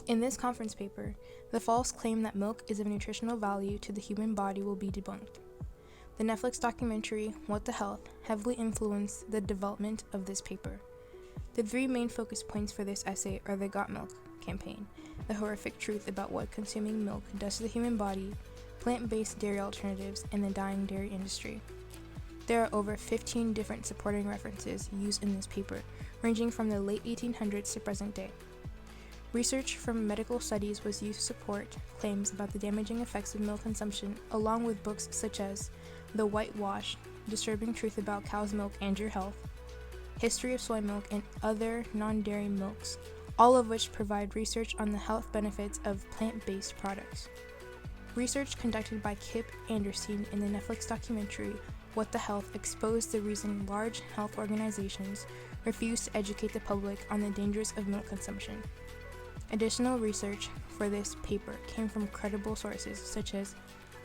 In this conference paper, the false claim that milk is of nutritional value to the human body will be debunked. The Netflix documentary, What the Health, heavily influenced the development of this paper. The three main focus points for this essay are the Got Milk campaign, the horrific truth about what consuming milk does to the human body, plant-based dairy alternatives, and the dying dairy industry. There are over 15 different supporting references used in this paper, ranging from the late 1800s to present day. Research from medical studies was used to support claims about the damaging effects of milk consumption, along with books such as The Whitewash, Disturbing Truth About Cow's Milk and Your Health, History of Soy Milk, and Other Non-Dairy Milks, all of which provide research on the health benefits of plant-based products. Research conducted by Kip Anderson in the Netflix documentary What the Health exposed the reason large health organizations refuse to educate the public on the dangers of milk consumption. Additional research for this paper came from credible sources such as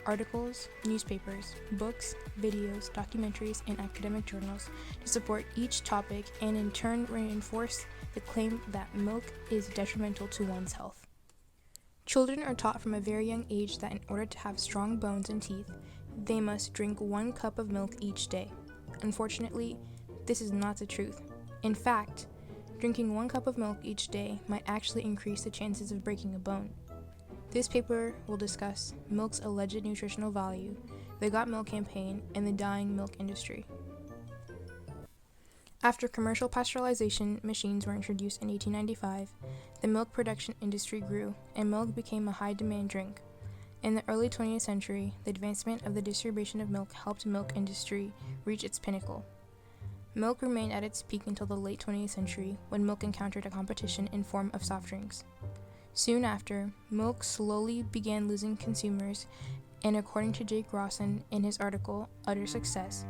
articles, newspapers, books, videos, documentaries, and academic journals to support each topic and in turn reinforce the claim that milk is detrimental to one's health. Children are taught from a very young age that in order to have strong bones and teeth, they must drink 1 cup of milk each day. Unfortunately, this is not the truth. In fact, drinking 1 cup of milk each day might actually increase the chances of breaking a bone. This paper will discuss milk's alleged nutritional value, the Got Milk campaign, and the dying milk industry. After commercial pasteurization machines were introduced in 1895, the milk production industry grew, and milk became a high-demand drink. In the early 20th century, the advancement of the distribution of milk helped the milk industry reach its pinnacle. Milk remained at its peak until the late 20th century, when milk encountered a competition in form of soft drinks. Soon after, milk slowly began losing consumers, and according to Jake Rawson in his article, Utter Success,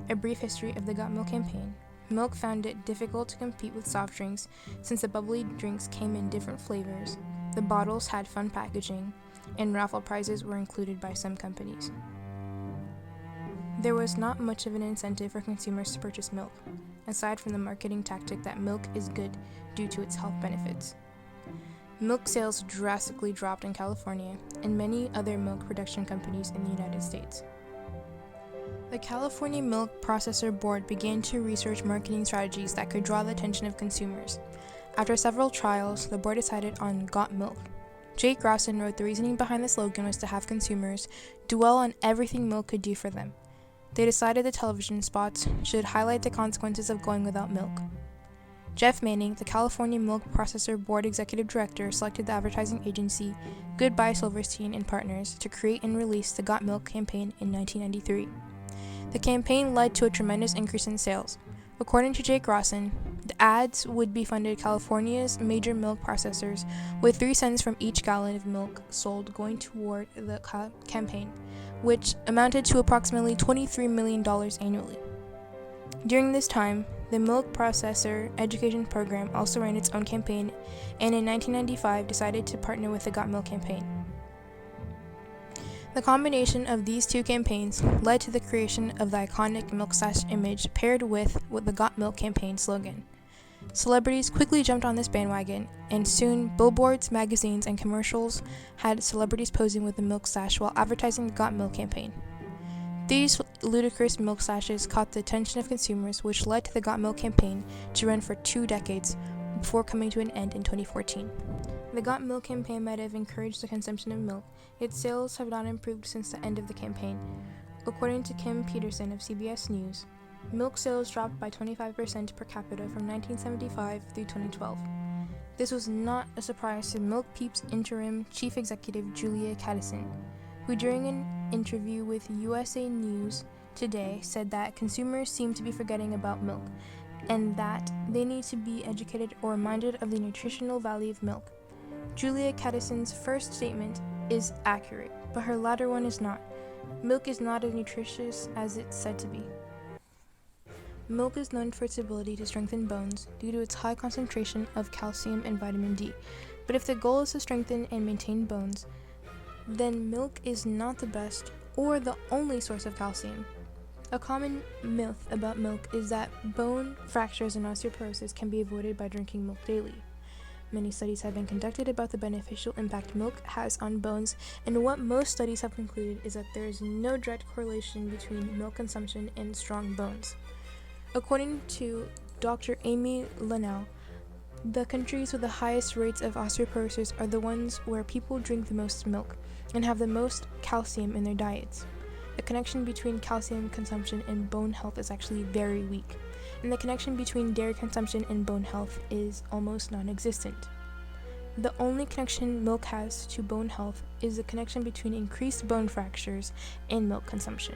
A Brief History of the Got Milk campaign, milk found it difficult to compete with soft drinks since the bubbly drinks came in different flavors, the bottles had fun packaging, and raffle prizes were included by some companies. There was not much of an incentive for consumers to purchase milk, aside from the marketing tactic that milk is good due to its health benefits. Milk sales drastically dropped in California and many other milk production companies in the United States. The California Milk Processor Board began to research marketing strategies that could draw the attention of consumers. After several trials, the board decided on Got Milk. Jake Rawson wrote the reasoning behind the slogan was to have consumers dwell on everything milk could do for them. They decided the television spots should highlight the consequences of going without milk. Jeff Manning, the California Milk Processor Board Executive Director, selected the advertising agency Goodbye Silverstein and Partners to create and release the Got Milk campaign in 1993. The campaign led to a tremendous increase in sales. According to Jake Rawson, the ads would be funded California's major milk processors with 3 cents from each gallon of milk sold going toward the campaign, which amounted to approximately $23 million annually. During this time, the Milk Processor Education Program also ran its own campaign and in 1995 decided to partner with the Got Milk campaign. The combination of these two campaigns led to the creation of the iconic milk sash image paired with the Got Milk campaign slogan. Celebrities quickly jumped on this bandwagon, and soon billboards, magazines, and commercials had celebrities posing with the milk sash while advertising the Got Milk campaign. These ludicrous milk sashes caught the attention of consumers, which led to the Got Milk campaign to run for 2 decades before coming to an end in 2014. The Got Milk campaign might have encouraged the consumption of milk, yet sales have not improved since the end of the campaign. According to Kim Peterson of CBS News, milk sales dropped by 25% per capita from 1975 through 2012. This was not a surprise to Milk Peep's interim chief executive Julia Caddison, who during an interview with USA News Today said that consumers seem to be forgetting about milk and that they need to be educated or reminded of the nutritional value of milk. Julia Caddison's first statement is accurate, but her latter one is not. Milk is not as nutritious as it's said to be. Milk is known for its ability to strengthen bones due to its high concentration of calcium and vitamin D, but if the goal is to strengthen and maintain bones, then milk is not the best or the only source of calcium. A common myth about milk is that bone fractures and osteoporosis can be avoided by drinking milk daily. many studies have been conducted about the beneficial impact milk has on bones, and what most studies have concluded is that there is no direct correlation between milk consumption and strong bones. According to Dr. Amy Linnell, the countries with the highest rates of osteoporosis are the ones where people drink the most milk and have the most calcium in their diets. The connection between calcium consumption and bone health is actually very weak, and the connection between dairy consumption and bone health is almost non-existent. The only connection milk has to bone health is the connection between increased bone fractures and milk consumption.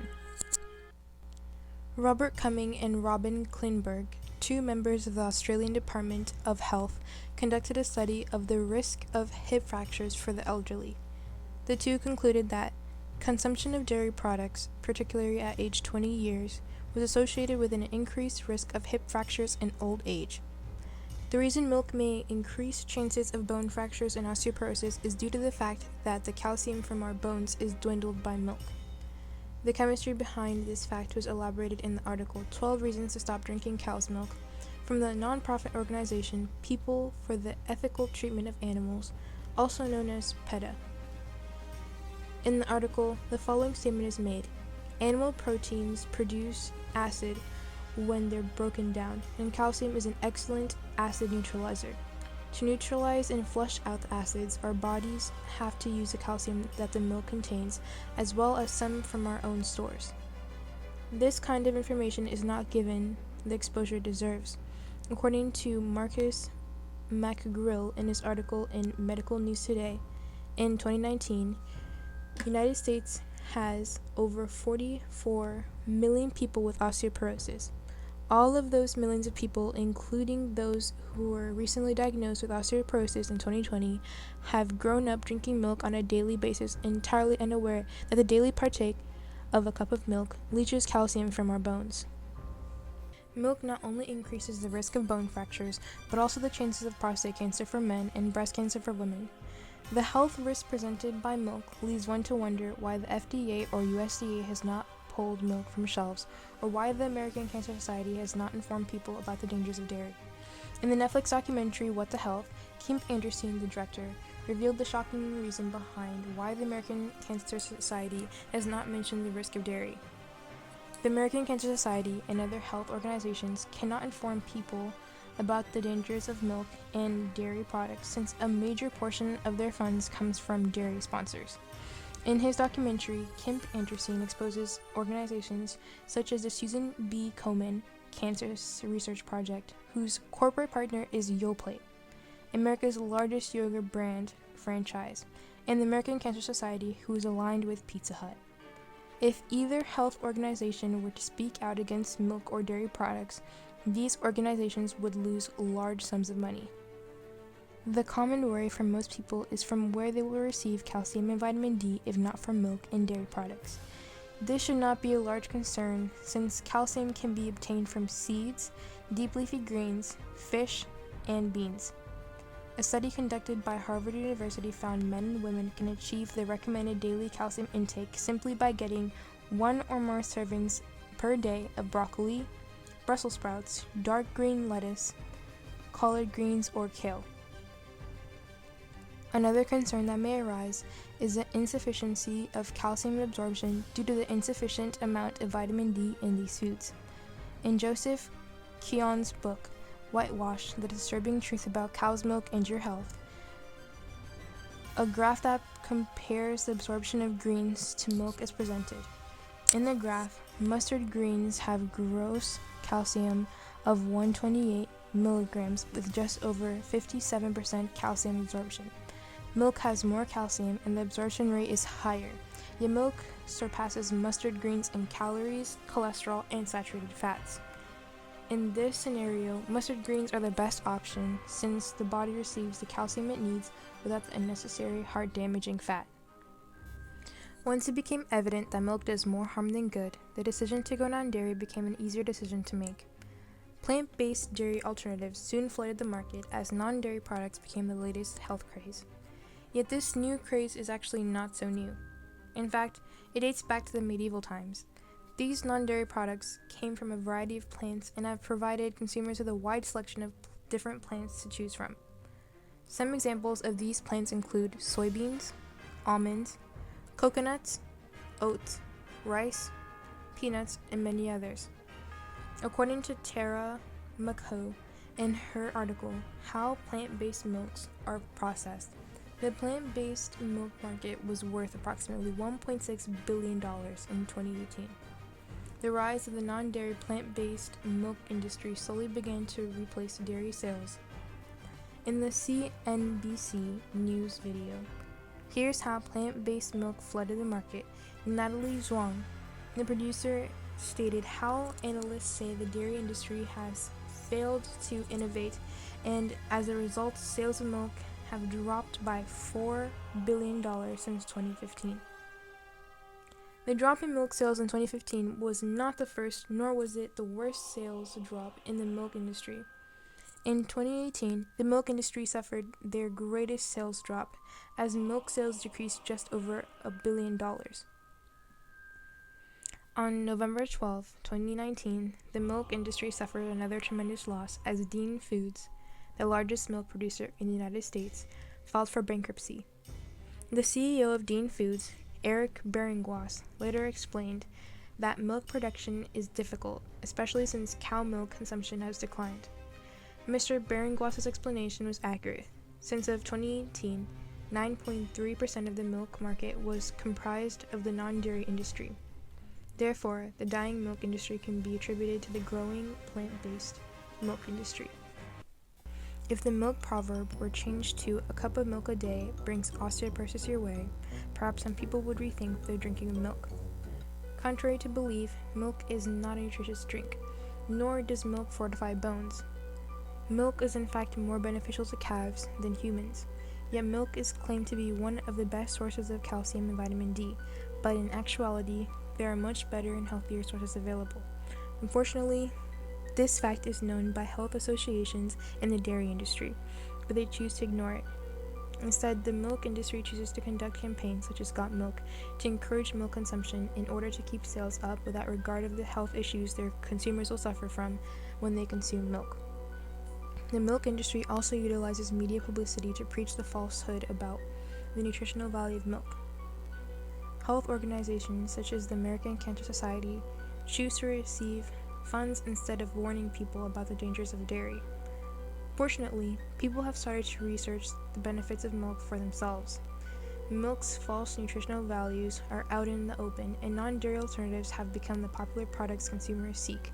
Robert Cumming and Robin Kleinberg, two members of the Australian Department of Health, conducted a study of the risk of hip fractures for the elderly. The two concluded that consumption of dairy products, particularly at age 20 years, was associated with an increased risk of hip fractures in old age. The reason milk may increase chances of bone fractures and osteoporosis is due to the fact that the calcium from our bones is dwindled by milk. The chemistry behind this fact was elaborated in the article 12 Reasons to Stop Drinking Cow's Milk from the nonprofit organization People for the Ethical Treatment of Animals, also known as PETA. In the article, the following statement is made: animal proteins produce acid when they're broken down, and calcium is an excellent acid neutralizer. To neutralize and flush out the acids, our bodies have to use the calcium that the milk contains, as well as some from our own stores. This kind of information is not given the exposure it deserves. According to Marcus McGrill in his article in Medical News Today, in 2019, the United States has over 44 million people with osteoporosis. All of those millions of people, including those who were recently diagnosed with osteoporosis in 2020, have grown up drinking milk on a daily basis, entirely unaware that the daily partake of a cup of milk leaches calcium from our bones. Milk not only increases the risk of bone fractures, but also the chances of prostate cancer for men and breast cancer for women. The health risk presented by milk leads one to wonder why the FDA or USDA has not pulled milk from shelves, or why the American Cancer Society has not informed people about the dangers of dairy. In the Netflix documentary What the Health, Kim Anderson, the director, revealed the shocking reason behind why the American Cancer Society has not mentioned the risk of dairy. The American Cancer Society and other health organizations cannot inform people about the dangers of milk and dairy products, since a major portion of their funds comes from dairy sponsors. In his documentary, Kim Anderson exposes organizations such as the Susan B. Komen Cancer Research Project, whose corporate partner is Yoplait, America's largest yogurt brand franchise, and the American Cancer Society, who is aligned with Pizza Hut. If either health organization were to speak out against milk or dairy products, these organizations would lose large sums of money. The common worry for most people is from where they will receive calcium and vitamin D if not from milk and dairy products. This should not be a large concern, since calcium can be obtained from seeds, deep leafy greens, fish, and beans. A study conducted by Harvard University found men and women can achieve the recommended daily calcium intake simply by getting 1 or more servings per day of broccoli, Brussels sprouts, dark green lettuce, collard greens, or kale. Another concern that may arise is the insufficiency of calcium absorption due to the insufficient amount of vitamin D in these foods. In Joseph Keon's book, Whitewash: The Disturbing Truth About Cow's Milk and Your Health, a graph that compares the absorption of greens to milk is presented. In the graph, mustard greens have gross calcium of 128 milligrams with just over 57% calcium absorption. Milk has more calcium and the absorption rate is higher, yet milk surpasses mustard greens in calories, cholesterol, and saturated fats. In this scenario, mustard greens are the best option since the body receives the calcium it needs without the unnecessary heart-damaging fat. Once it became evident that milk does more harm than good, the decision to go non-dairy became an easier decision to make. Plant-based dairy alternatives soon flooded the market as non-dairy products became the latest health craze. Yet this new craze is actually not so new. In fact, it dates back to the medieval times. These non-dairy products came from a variety of plants and have provided consumers with a wide selection of different plants to choose from. Some examples of these plants include soybeans, almonds, coconuts, oats, rice, peanuts, and many others. According to Tara McHugh in her article, How Plant-Based Milks Are Processed, the plant-based milk market was worth approximately $1.6 billion in 2018. The rise of the non-dairy plant-based milk industry slowly began to replace dairy sales. In the CNBC News video, here's how plant-based milk flooded the market. Natalie Zhuang, the producer, stated how analysts say the dairy industry has failed to innovate, and as a result, sales of milk have dropped by $4 billion since 2015. The drop in milk sales in 2015 was not the first, nor was it the worst sales drop in the milk industry. In 2018, the milk industry suffered their greatest sales drop, as milk sales decreased just over $1 billion. On November 12, 2019, the milk industry suffered another tremendous loss as Dean Foods, the largest milk producer in the United States, filed for bankruptcy. The CEO of Dean Foods, Eric Beringwas, later explained that milk production is difficult, especially since cow milk consumption has declined. Mr. Beringwas' explanation was accurate, since of 2018, 9.3% of the milk market was comprised of the non-dairy industry. Therefore, the dying milk industry can be attributed to the growing plant-based milk industry. If the milk proverb were changed to "a cup of milk a day brings osteoporosis your way," perhaps some people would rethink their drinking of milk. Contrary to belief, milk is not a nutritious drink, nor does milk fortify bones. Milk is in fact more beneficial to calves than humans, yet milk is claimed to be one of the best sources of calcium and vitamin D, but in actuality, there are much better and healthier sources available. Unfortunately, this fact is known by health associations in the dairy industry, but they choose to ignore it. Instead, the milk industry chooses to conduct campaigns such as Got Milk to encourage milk consumption in order to keep sales up without regard of the health issues their consumers will suffer from when they consume milk. The milk industry also utilizes media publicity to preach the falsehood about the nutritional value of milk. Health organizations such as the American Cancer Society choose to receive funds instead of warning people about the dangers of dairy. Fortunately, people have started to research the benefits of milk for themselves. Milk's false nutritional values are out in the open, and non-dairy alternatives have become the popular products consumers seek,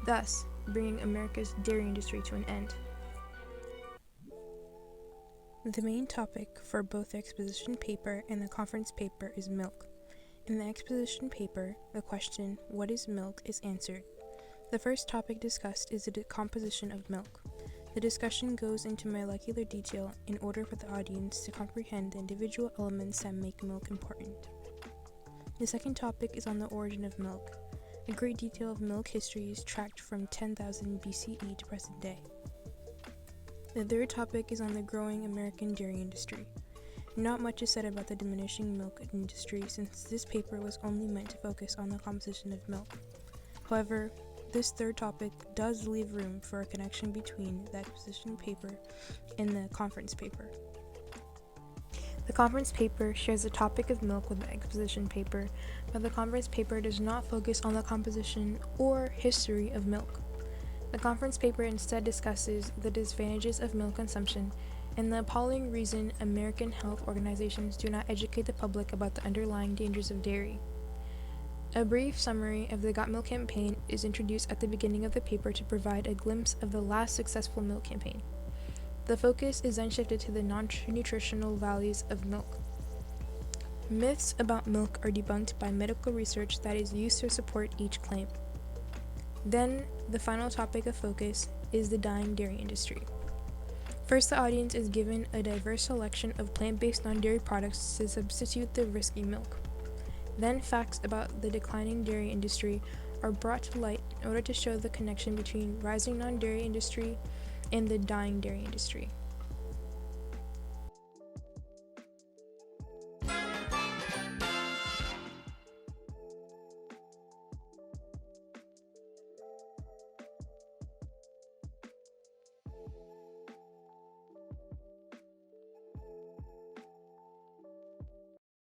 thus bringing America's dairy industry to an end. The main topic for both the exposition paper and the conference paper is milk. In the exposition paper, the question, "What is milk?" is answered. The first topic discussed is the decomposition of milk. The discussion goes into molecular detail in order for the audience to comprehend the individual elements that make milk important. The second topic is on the origin of milk. A great detail of milk history is tracked from 10,000 BCE to present day. The third topic is on the growing American dairy industry. Not much is said about the diminishing milk industry, since this paper was only meant to focus on the composition of milk. However, this third topic does leave room for a connection between the exposition paper and the conference paper. The conference paper shares the topic of milk with the exposition paper, but the conference paper does not focus on the composition or history of milk. The conference paper instead discusses the disadvantages of milk consumption and the appalling reason American health organizations do not educate the public about the underlying dangers of dairy. A brief summary of the Got Milk campaign is introduced at the beginning of the paper to provide a glimpse of the last successful milk campaign. The focus is then shifted to the non-nutritional values of milk. Myths about milk are debunked by medical research that is used to support each claim. Then, the final topic of focus is the dying dairy industry. First, the audience is given a diverse selection of plant-based non-dairy products to substitute the risky milk. Then facts about the declining dairy industry are brought to light in order to show the connection between rising non-dairy industry and the dying dairy industry.